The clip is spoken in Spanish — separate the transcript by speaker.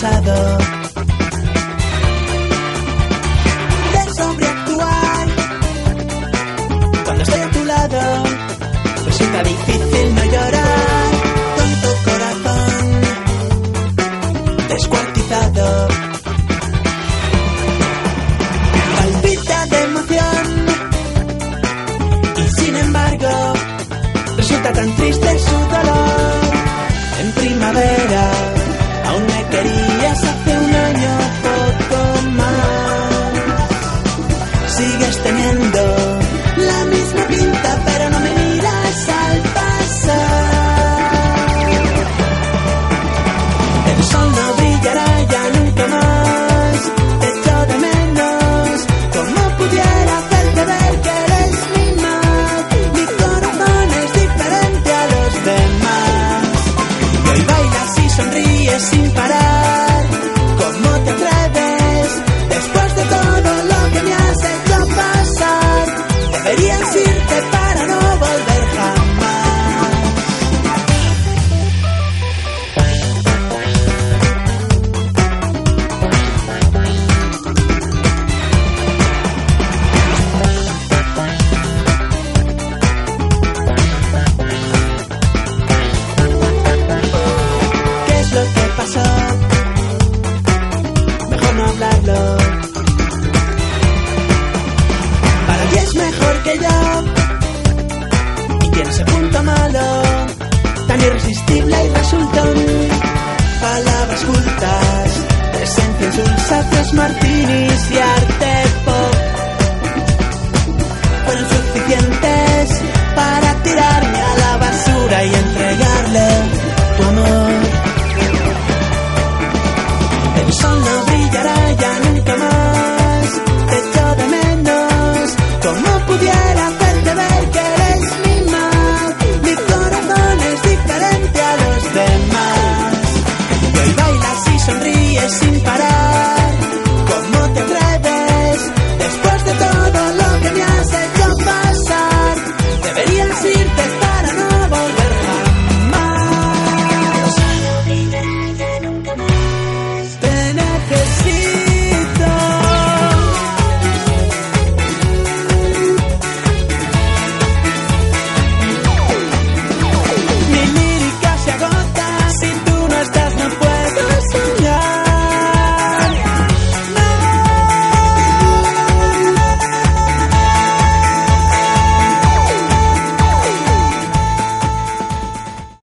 Speaker 1: pasado, de sobreactuar. Cuando estoy a tu lado, resulta difícil no llorar. Tonto corazón descuartizado, palpita de emoción y sin embargo resulta tan triste su dolor. En primavera aún me querías, hace un año poco más. Sigues teniendo la misma pinta, pero no me miras al pasar. El sol no brillará ya nunca más, te echo de menos. ¿Cómo pudiera hacerte ver que eres mi más? Mi corazón es diferente a los demás. Y hoy bailas y sonríes sin parar. ¿Cómo te atreves? Después de todo lo que me has hecho pasar, deberías irte para no volver jamás. ¿Qué es lo que pasó? Mejor no hablarlo. Para ti es mejor que yo, y tiene ese punto malo tan irresistible, y resultan palabras cultas, presencia en sus sacios martinis y arte pop. Fueron suficientes para tirarme a la basura y entregarle tu amor. El sol no brillará ya nunca más, te echo de menos. ¿Cómo pudiera hacerte ver que eres mi más? Mi corazón es diferente a los demás. Y hoy bailas y sonríes sin parar.